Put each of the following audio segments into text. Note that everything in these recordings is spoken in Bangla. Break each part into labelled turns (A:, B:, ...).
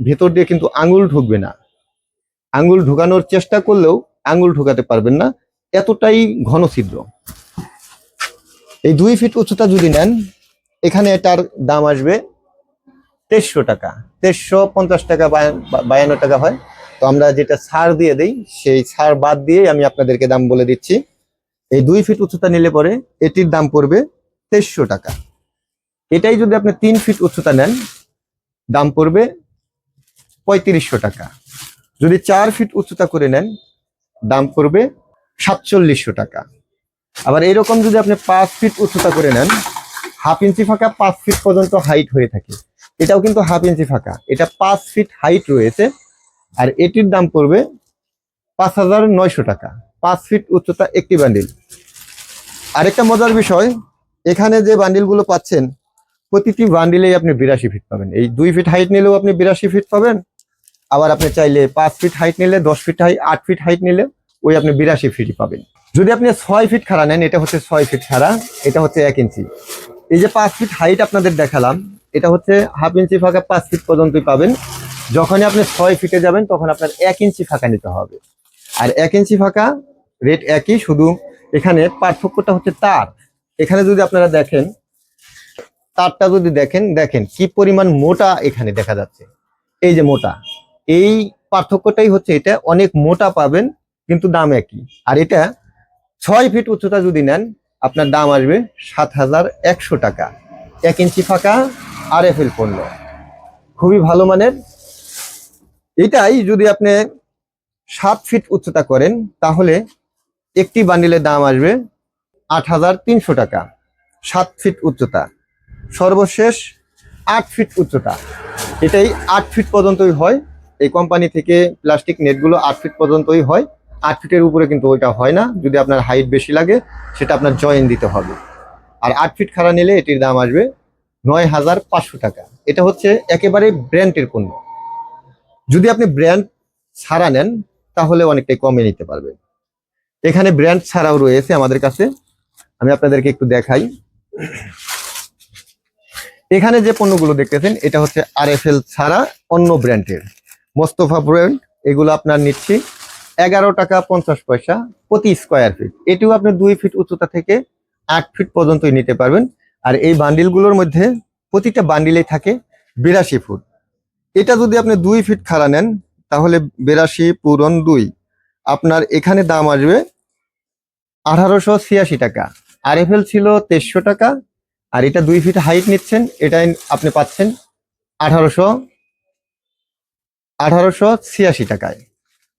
A: ভেতর দিয়ে কিন্তু আঙুল ঢুকবে না। আঙুল ঢুকানোর চেষ্টা করলেও আঙুল ঢুকাতে পারবেন না, এতটাই ঘন ছিদ্র। এই 2 ফিট উচ্চতা যদি নেন, এখানে এটার দাম আসবে 2300 টাকা, 2350 টাকা, 52 টাকা হয়। তো আমরা যেটা ছাড় দিয়ে দেই, সেই ছাড় বাদ দিয়ে আমি আপনাদেরকে দাম বলে দিচ্ছি। এই 2 ফিট উচ্চতা নিলে পরে এটির দাম পড়বে 2300 টাকা। এটাই যদি আপনি 3 ফিট উচ্চতা নেন, দাম পড়বে 3500 টাকা। যদি 4 ফিট উচ্চতা করে নেন, দাম পড়বে 4700 টাকা। আবার এরকম যদি আপনি 5 ফিট উচ্চতা করে নেন, হাফ ইঞ্চি ফাঁকা 5 ফিট পর্যন্ত হাইট হয়ে থাকে। এটাও কিন্তু হাফ ইঞ্চি ফাঁকা, এটা 5 ফিট হাইট রয়েছে, আর এটির দাম পড়বে 5900 টাকা। 5 ফিট উচ্চতা একটি বান্ডিল। আরেকটা মজার বিষয়, এখানে যে বান্ডিলগুলো পাচ্ছেন, প্রতিটি বান্ডিলেই আপনি 82 ফিট পাবেন। এই 2 ফিট হাইট নিলেও আপনি 82 ফিট পাবেন। আবার আপনি চাইলে 5 ফিট হাইট নিলে, 10 ফিট হাইট, 8 ফিট হাইট নিলে ওই আপনি 82 ফিটই পাবেন। যদি আপনি 6 ফিট খাড়া নেন, এটা হচ্ছে 6 ফিট খাড়া, এটা হচ্ছে 1 ইঞ্চি। এই যে 5 ফিট হাইট আপনাদের দেখালাম, এটা হচ্ছে হাফ ইঞ্চি ফাঁকা 5 ফিট পর্যন্তই পাবেন। যখনই আপনি 6 ফিটে যাবেন, তখন আপনার 1 ইঞ্চি ফাঁকা নিতে হবে। আর 1 ইঞ্চি ফাঁকা রেট একই, শুধু এখানে পার্থক্যটা হচ্ছে তার। এখানে যদি আপনারা দেখেন, তারটা যদি দেখেন কি পরিমাণ মোটা এখানে দেখা যাচ্ছে। এই যে মোটা, এই পার্থক্যটাই হচ্ছে, এটা অনেক মোটা পাবেন কিন্তু দাম একই। আর এটা 6 ফিট উচ্চতা যদি নেন, আপনার দাম আসবে 7100 টাকা। 1 ইঞ্চি ফাঁকা RFL পণ্য, খুবই ভালো মানের। এটাই যদি আপনি 7 ফিট উচ্চতা করেন, তাহলে একটি বান্ডিলের দাম আসবে 8300 টাকা। 7 ফিট উচ্চতা। সর্বশেষ 8 ফিট উচ্চতা, এটাই 8 ফিট পর্যন্তই হয়। এই কোম্পানি থেকে প্লাস্টিক নেটগুলো 8 ফিট পর্যন্তই হয়। 8 ফিটের উপরে কিন্তু ওইটা হয় না। যদি আপনার হাইট বেশি লাগে, সেটা আপনার জয়েন দিতে হবে। আর 8 ফিট খাড়া নিলে এটির দাম আসবে 9500 টাকা। এটা হচ্ছে একেবারে ব্র্যান্ডের পণ্য। যদি আপনি ব্র্যান্ড ছাড়া নেন, তাহলে অনেকটাই কমে নিতে পারবেন। এখানে ব্র্যান্ড ছাড়াও রয়েছে আমাদের কাছে, আমি আপনাদেরকে একটু দেখাই। এখানে যে পণ্যগুলো দেখতেছেন, এটা হচ্ছে RFL ছাড়া অন্য ব্র্যান্ডের মোস্তফা ব্র্যান্ড। এগুলো আপনার নিচ্ছি 11 টাকা 50 পয়সা প্রতি স্কোয়ার ফিট। এটিও আপনি 2 ফিট উচ্চতা থেকে 8 ফিট পর্যন্তই নিতে পারবেন। আর এই বান্ডিলগুলোর মধ্যে প্রতিটা বান্ডিলেই থাকে 82 ফুট। এটা যদি আপনি 2 ফিট খাড়া নেন, তাহলে 82 পূরণ 2, আপনার এখানে দাম আসবে 1886 টাকা। RFL ছিল 2300 টাকা, আর এটা 2 ফিট হাইট নিচ্ছেন, এটাই আপনি পাচ্ছেন 1886 টাকায়।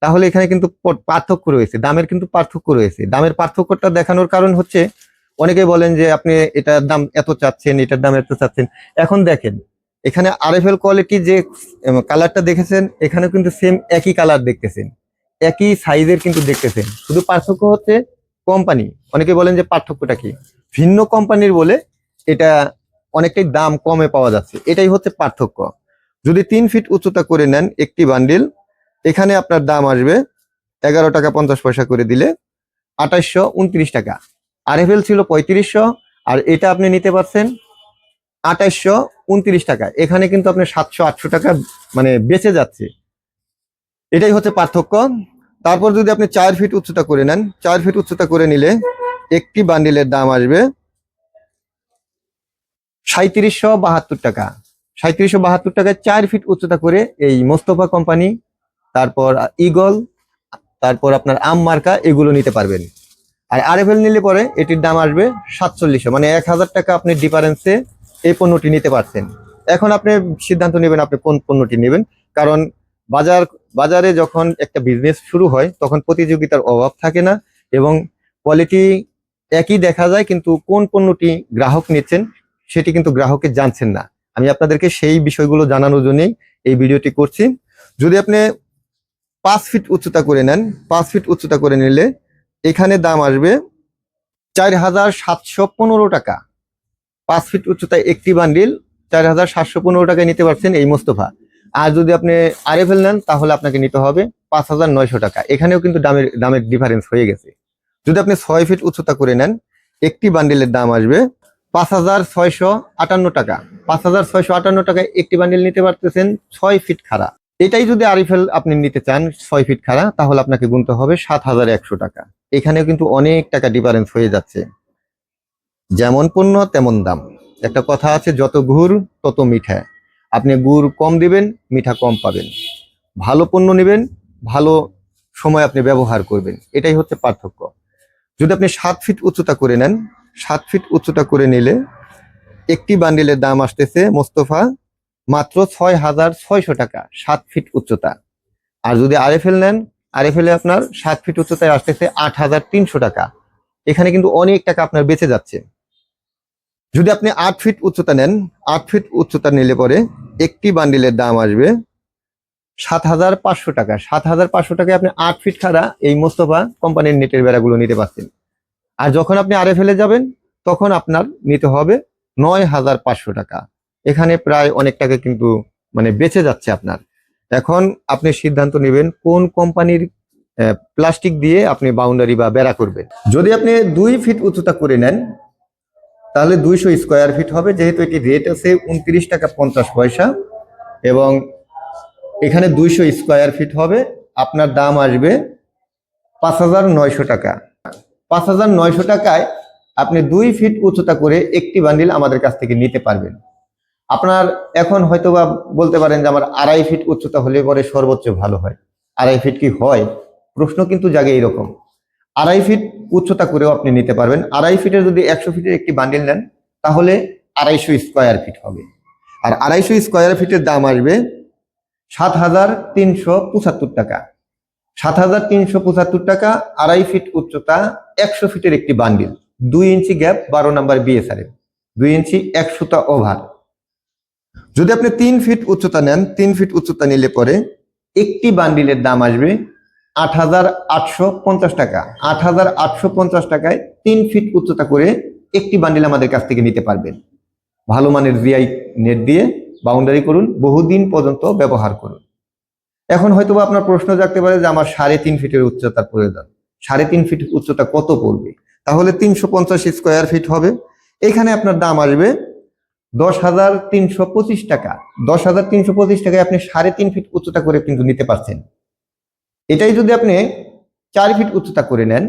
A: তাহলে এখানে কিন্তু পার্থক্য রয়েছে, দামের কিন্তু পার্থক্য রয়েছে। দামের পার্থক্যটা দেখানোর কারণ হচ্ছে, অনেকে বলেন যে আপনি এটার দাম এত চাচ্ছেন, এটার দাম এত চাচ্ছেন। এখন দেখেন, এখানে RFL কোয়ালিটি যে কালারটা দেখেছেন, এখানে কিন্তু সেম একই কালার দেখতেছেন, একই সাইজের কিন্তু দেখতেছেন। শুধু পার্থক্য হচ্ছে কোম্পানি। অনেকে বলেন যে পার্থক্যটা কি, ভিন্ন কোম্পানির বলে এটা অনেকটাই দাম কমে পাওয়া যাচ্ছে, এটাই হচ্ছে পার্থক্য। যদি 3 ফিট উচ্চতা করে নেন একটি বান্ডিল, এখানে আপনার দাম আসবে 11 টাকা 50 পয়সা করে দিলে 2829 টাকা। RFL ছিল 3500, আর এটা আপনি নিতে পারছেন 2829 টাকা। এখানে কিন্তু আপনি 700-800 টাকা মানে বেঁচে যাচ্ছে, এটাই হচ্ছে পার্থক্য। তারপর যদি আপনি 4 ফিট উচ্চতা করে নেন, 4 ফিট উচ্চতা করে নিলে একটি বান্ডিলের দাম আসবে 3772 টাকা। 3772 টাকায় 4 ফিট উচ্চতা করে এই মোস্তফা কোম্পানি, তারপর ইগল, তারপর আপনার আম মার্কা, এগুলো নিতে পারবেন। আর RFL নিলে পরে এটির দাম আসবে 4700, মানে 1000 টাকা আপনি ডিফারেন্সে এই পণ্যটি নিতে পারছেন। এখন আপনি সিদ্ধান্ত নেবেন আপনি কোন পণ্যটি নেবেন, কারণ বাজারে যখন একটা বিজনেস শুরু হয়, তখন প্রতিযোগিতার অভাব থাকে না, এবং কোয়ালিটি একই দেখা যায়, কিন্তু কোন পণ্যটি গ্রাহক নিচ্ছেন সেটি কিন্তু গ্রাহকে জানছেন না। আমি আপনাদেরকে সেই বিষয়গুলো জানানোর জন্যই এই ভিডিওটি করছি। যদি আপনি 5 ফিট উচ্চতা করে নেন, 5 ফিট উচ্চতা করে নিলে এখানে দাম আসবে 4715 টাকা। 5 ফিট উচ্চতায় একটি বান্ডিল 4715 টাকায় নিতে পারছেন এই মোস্তফা। আর যদি আপনি RFL নেন, তাহলে আপনাকে নিতে হবে 5900 টাকা। এখানেও কিন্তু দামের ডিফারেন্স হয়ে গেছে। যদি আপনি 6 ফিট উচ্চতা করে নেন, একটি বান্ডিলের দাম আসবে 5,658 টাকা। 5,658 টাকায় একটি বান্ডিল নিতে পারতেছেন 6 ফিট খাড়া। এটাই যদি আরএফএল আপনি নিতে চান 6 ফিট খাড়া, তাহলে আপনাকে গুনতে হবে 7,100 টাকা। এখানেও কিন্তু অনেক টাকা ডিফারেন্স হয়ে যাচ্ছে। যেমন পণ্য তেমন দাম। একটা কথা আছে, যত গুড় তত মিঠা। আপনি গুড় কম দিবেন, মিঠা কম পাবেন। ভালো পণ্য নেবেন, ভালো সময় আপনি ব্যবহার করবেন, এটাই হচ্ছে পার্থক্য। যদি আপনি 7 ফিট উচ্চতা করে নেন, 7 ফিট উচ্চতা করে নিলে একটি বান্ডিলের দাম আসতেছে মোস্তফা মাত্র 6,600 টাকা, 7 ফিট উচ্চতা। আর যদি আরএফএল নেন, আরএফএল এ আপনার 7 ফিট উচ্চতায় আসতেছে 8,300 টাকা। এখানে কিন্তু অনেক টাকা আপনার বেঁচে যাচ্ছে। যদি আপনি 8 ফিট উচ্চতা নেন, 8 ফিট উচ্চতা নিলে পরে একটি বান্ডিলের দাম আসবে 7,500 টাকা। 7,500 টাকায় আপনি 8 ফিট খাড়া এই মোস্তফা কোম্পানির নেটের বেড়াগুলো নিতে পারছেন। আর যখন আপনি আরএফএল এ যাবেন, তখন আপনার নিতে হবে 9,500 টাকা। এখানে প্রায় অনেক টাকা কিন্তু মানে বেঁচে যাচ্ছে আপনার। এখন আপনি সিদ্ধান্ত নেবেন কোন কোম্পানির প্লাস্টিক দিয়ে আপনি বাউন্ডারি বা বেড়া করবেন। যদি আপনি 2 ফিট উচ্চতা করে নেন, তাহলে 200 স্কোয়ার ফিট হবে। যেহেতু এটি রেট আছে 29 টাকা 50 পয়সা এবং এখানে 200 স্কোয়ার ফিট হবে, আপনার দাম আসবে 5,900 টাকা। 5,900 টাকায় আপনি 2 ফিট উচ্চতা করে একটি বান্ডিল আমাদের কাছ থেকে নিতে পারবেন। আপনার এখন হয়তোবা বলতে পারেন যে আমার 2.5 ফিট উচ্চতা হলে পরে সর্বোচ্চ ভালো হয়। 2.5 ফিট কি হয়? প্রশ্ন কিন্তু জাগে এইরকম। 2.5 ফিট উচ্চতা করেও আপনি নিতে পারবেন। 2.5 ফিটের যদি 100 ফিটের একটি বান্ডিল নেন, তাহলে 250 স্কোয়ার ফিট হবে। আর 250 স্কোয়ার ফিটের দাম আসবে 7,375 টাকা। 7,375 টাকা, 2.5 ফিট উচ্চতা, 100 ফিটের একটি বান্ডিল, 2 ইঞ্চি গ্যাপ, 12 নাম্বার বিএসআরএম, 2 ইঞ্চি 1 সুতা ওভার। যদি আপনি 3 ফিট উচ্চতা নেন, 3 ফিট উচ্চতা নিলে পরে একটি বান্ডিলের দাম আসবে 8,850 টাকা। 8,850 টাকায় 3 ফিট উচ্চতা করে একটি বান্ডিল আমাদের কাছ থেকে নিতে পারবেন। ভালো মানের জিআই নেট দিয়ে বাউন্ডারি করুন, বহুদিন পর্যন্ত ব্যবহার করুন। এখন হয়তোবা আপনার প্রশ্ন জাগতে পারে যে আমার 3.5 ফিটের উচ্চতার প্রয়োজন। 3.5 ফিট উচ্চতা কত পড়বে? তাহলে 350 স্কোয়ার ফিট হবে। এখানে আপনার দাম আসবে 10,325 টাকা। 10,325 টাকায় আপনি 3.5 ফিট উচ্চতা করে কিন্তু নিতে পারছেন। এটাই যদি আপনি 4 ফিট উচ্চতা করে নেন,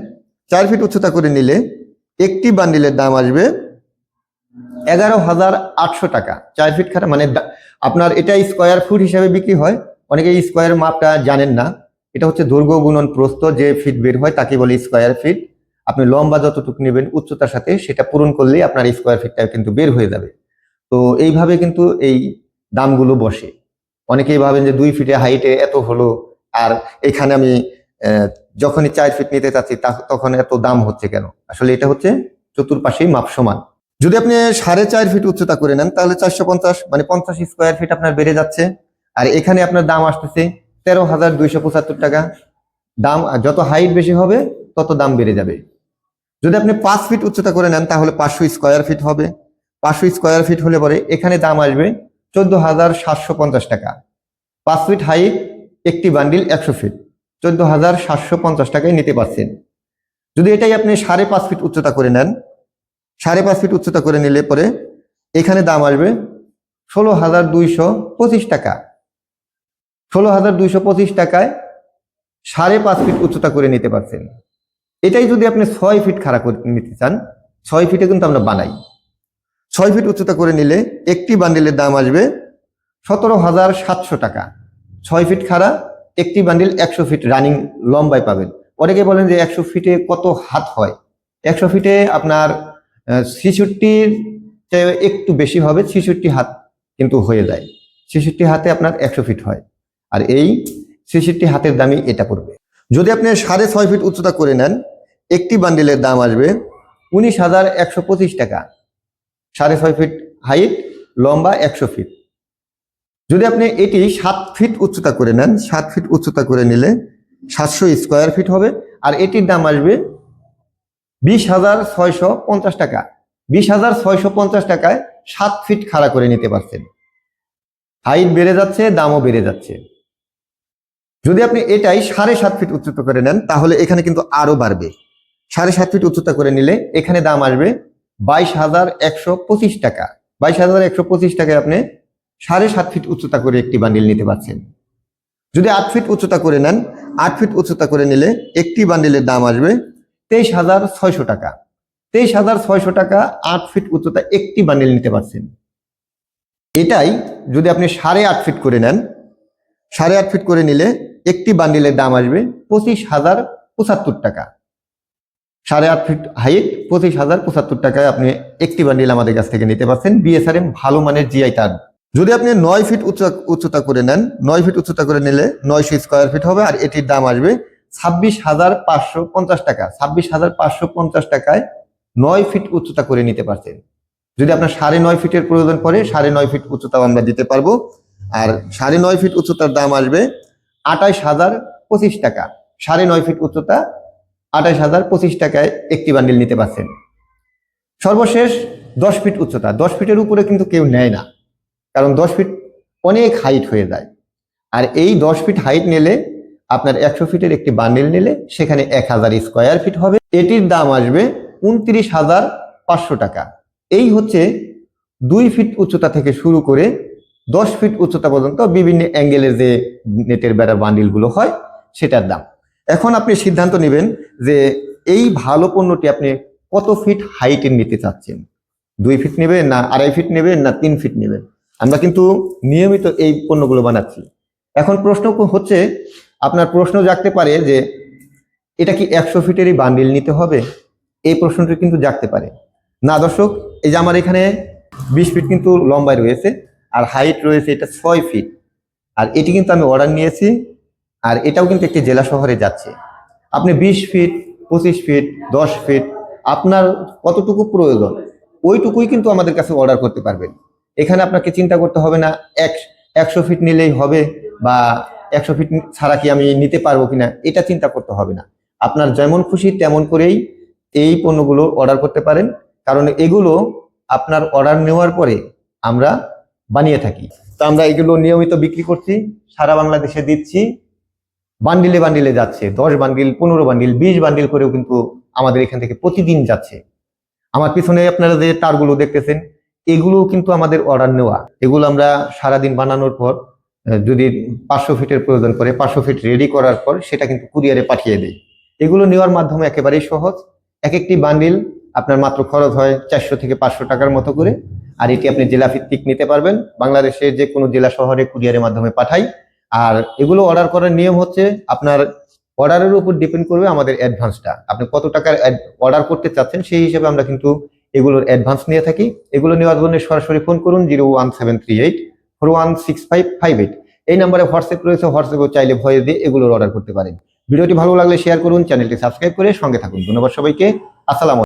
A: 4 ফিট উচ্চতা করে নিলে একটি বান্ডিলের দাম আসবে 11,800 টাকা। 4 ফিট খাড়া মানে আপনার এটা স্কোয়ার ফুট হিসাবে বিক্রি হয়। অনেকে স্কোয়ার মাপটা জানেন না। এটা হচ্ছে দৈর্ঘ্য গুণন প্রস্থ, যে ফিট বের হয় তাকে বলে স্কোয়ার ফিট। আপনি লম্বা যতটুকু নেবেন উচ্চতার সাথে সেটা পূরণ করলেই আপনার স্কোয়ার ফিটটা কিন্তু বের হয়ে যাবে। তো এইভাবে কিন্তু এই দামগুলো বসে। অনেকেই ভাবেন যে 2 ফিটে হাইটে এত হলো, আর এখানে আমি যখনই 4 ফিট নিতে চাচ্ছি তখন এত দাম হচ্ছে কেন? আসলে এটা হচ্ছে চতুর্পাশেই মাপ সমান। যদি আপনি 4.5 ফিট উচ্চতা করে নেন, তাহলে 450 মানে 50 স্কোয়ার ফিট আপনার বেড়ে যাচ্ছে। আর এখানে আপনার দাম আসতেছে 13,275 টাকা। দাম যত হাইট বেশি হবে তত দাম বেড়ে যাবে। যদি আপনি 5 ফিট উচ্চতা করে নেন, তাহলে 500 স্কোয়ার ফিট হবে। 500 স্কোয়ার ফিট হলে পরে এখানে দাম আসবে 14,750 টাকা। 5 ফিট হাইট, একটি বান্ডিল 100 ফিট, 14,750 টাকায় নিতে পারছেন। যদি এটাই আপনি 5.5 ফিট উচ্চতা করে নেন, 5.5 ফিট উচ্চতা করে নিলে পরে এখানে দাম আসবে 16,225 টাকা। 16,225 টাকায় 5.5 ফিট উচ্চতা করে নিতে পারছেন। এটাই যদি আপনি 6 ফিট খাড়া করে নিতে চান, 6 ফিটে কিন্তু আমরা বানাই। 6 ফিট উচ্চতা করে নিলে একটি বান্ডিলের দাম আসবে 17,700 টাকা। 6 ফিট খাড়া, একটি বান্ডিল 100 ফিট রানিং লম্বায় পাবেন। অনেকে বলেন যে 100 ফিটে কত হাত হয়? 100 ফিটে আপনার 66 একটু বেশি হবে, 66 হাত কিন্তু হয়ে যায়। 66 হাতে আপনার 100 ফিট হয়। আর এই 66 হাতের দামই এটা পড়বে। যদি আপনি 6.5 ফিট উচ্চতা করে নেন, একটি বান্ডিলের দাম আসবে 19,125 টাকা। 6.5 ফিট হাইট, লম্বা 100 ফিট। যদি আপনি এটি 7 ফিট উচ্চতা করে নেন, 7 ফিট উচ্চতা করে নিলে 700 স্কোয়ার ফিট হবে। আর এটির দাম আসবে 20,650 টাকা। 20,650 টাকায় 7 ফিট খাড়া করে নিতে পারছেন। হাইট বেড়ে যাচ্ছে, দামও বেড়ে যাচ্ছে। যদি আপনি এটাই 7.5 ফিট উচ্চতা করে নেন, তাহলে এখানে কিন্তু আরো বাড়বে। 7.5 ফিট উচ্চতা করে নিলে এখানে দাম আসবে 22,125 টাকা। 22,125 টাকায় আপনি 7.5 ফিট উচ্চতা করে একটি বান্ডিল নিতে পারছেন। যদি 8 ফিট উচ্চতা করে নেন, 8 ফিট উচ্চতা করে নিলে একটি বান্ডিলের দাম আসবে 23,600 টাকা। 23,600 টাকা 8 ফিট উচ্চতা একটি বান্ডিল নিতে পারছেন। এটাই যদি আপনি 8.5 ফিট করে নেন, 8.5 ফিট করে নিলে একটি বান্ডিলের দাম আসবে 25,075 টাকা। 8.5 ফিট হাইট 25,075 টাকায় আপনি একটি বান্ডিল আমাদের কাছ থেকে নিতে পারছেন। বিএসআরএম ভালো মানের জিআই তার। যদি আপনি 9 ফিট উচ্চতা করে নেন, 9 ফিট উচ্চতা করে নিলে 900 স্কোয়ার ফিট হবে আর এটির দাম আসবে 26,550 টাকা। 26,550 টাকায় 9 ফিট উচ্চতা করে নিতে পারছেন। যদি আপনার 9.5 ফিটের প্রয়োজন পড়ে 9.5 ফিট উচ্চতাও আমরা দিতে পারবো। আর 9.5 ফিট উচ্চতার দাম আসবে 28,025 টাকা। 9.5 ফিট উচ্চতা 28,025 টাকায় একটি বান্ডিল নিতে পারছেন। সর্বশেষ 10 ফিট উচ্চতা। 10 ফিটের উপরে কিন্তু কেউ নেয় না, কারণ 10 ফিট অনেক হাইট হয়ে যায়। আর এই 10 ফিট হাইট নিলে আপনার 100 ফিটের একটি বান্ডিল নিলে সেখানে 1000 স্কোয়ার ফিট হবে। এটির দাম আসবে 29,500 টাকা। এই হচ্ছে 2 ফিট উচ্চতা থেকে শুরু করে 10 ফিট উচ্চতা পর্যন্ত বিভিন্ন অ্যাঙ্গেলের যে নেটের বেড়ার বান্ডিলগুলো হয় সেটার দাম। এখন আপনি সিদ্ধান্ত নেবেন যে এই ভালো পণ্যটি আপনি কত ফিট হাইটের নিতে চাচ্ছেন। 2 ফিট নেবেন, না 2.5 ফিট নেবেন, না 3 ফিট নেবেন। আমরা কিন্তু নিয়মিত এই পণ্যগুলো বানাচ্ছি। এখন প্রশ্ন হচ্ছে, আপনার প্রশ্ন জাগতে পারে যে এটা কি 100 ফিটেরই বান্ডিল নিতে হবে? এই প্রশ্নটি কিন্তু জাগতে পারে। না দর্শক, এই যে আমার এখানে 20 ফিট কিন্তু লম্বায় রয়েছে আর হাইট রয়েছে এটা 6 ফিট। আর এটি কিন্তু আমি অর্ডার নিয়েছি, আর এটাও কিন্তু একটি জেলা শহরে যাচ্ছে। আপনি 20 ফিট, 25 ফিট, 10 ফিট আপনার কতটুকু প্রয়োজন ওইটুকুই কিন্তু আমাদের কাছে অর্ডার করতে পারবেন। এখানে আপনাকে চিন্তা করতে হবে না 100 ফিট নিলেই হবে বা 100 ফিট ছাড়া কি আমি নিতে পারবো কিনা, এটা চিন্তা করতে হবে না। আপনার যেমন খুশি তেমন করেই এই পণ্যগুলো অর্ডার করতে পারেন, কারণ এগুলো আপনার অর্ডার নেওয়ার পরে আমরা বানিয়ে থাকি। তো আমরা এগুলো নিয়মিত বিক্রি করছি, সারা বাংলাদেশে দিচ্ছি। বান্ডিলে বান্ডিলে যাচ্ছে, 10 বান্ডিল, 15 বান্ডিল, 20 বান্ডিল করেও কিন্তু আমাদের এখান থেকে প্রতিদিন যাচ্ছে। আমার পিছনে আপনারা যে তারগুলো দেখতেছেন এগুলো কিন্তু আমাদের অর্ডার নেওয়া। এগুলো আমরা সারাদিন বানানোর পর যদি 500 ফিটের প্রয়োজন পড়ে 500 ফিট রেডি করার পর সেটা কিন্তু কুরিয়ারে পাঠিয়ে দেয়। এগুলো নেওয়ার মাধ্যমে একেবারেই সহজ। এক একটি বান্ডিল আপনার মাত্র খরচ হয় 400 থেকে 500 টাকার মতো করে। আর এটি আপনি জেলা ভিত্তিক নিতে পারবেন, বাংলাদেশের যে কোনো জেলা শহরে কুরিয়ারের মাধ্যমে পাঠাই। আর এগুলো অর্ডার করার নিয়ম হচ্ছে আপনার অর্ডারের উপর ডিপেন্ড করবে আমাদের অ্যাডভান্সটা। আপনি কত টাকার অর্ডার করতে চাচ্ছেন সেই হিসেবে আমরা কিন্তু এগুলোর অ্যাডভান্স নিয়ে থাকি। এগুলো নেওয়ার জন্য সরাসরি ফোন করুন 01738416558। এই নাম্বারে হোয়াটসঅ্যাপ রয়েছে, হোয়াটসঅ্যাপে চাইলে ভয়েস দিয়ে এগুলোর অর্ডার করতে পারেন। ভিডিওটি ভালো লাগলে শেয়ার করুন, চ্যানেলটি সাবস্ক্রাইব করে সঙ্গে থাকুন। ধন্যবাদ সবাইকে। আসসালামু আলাইকুম।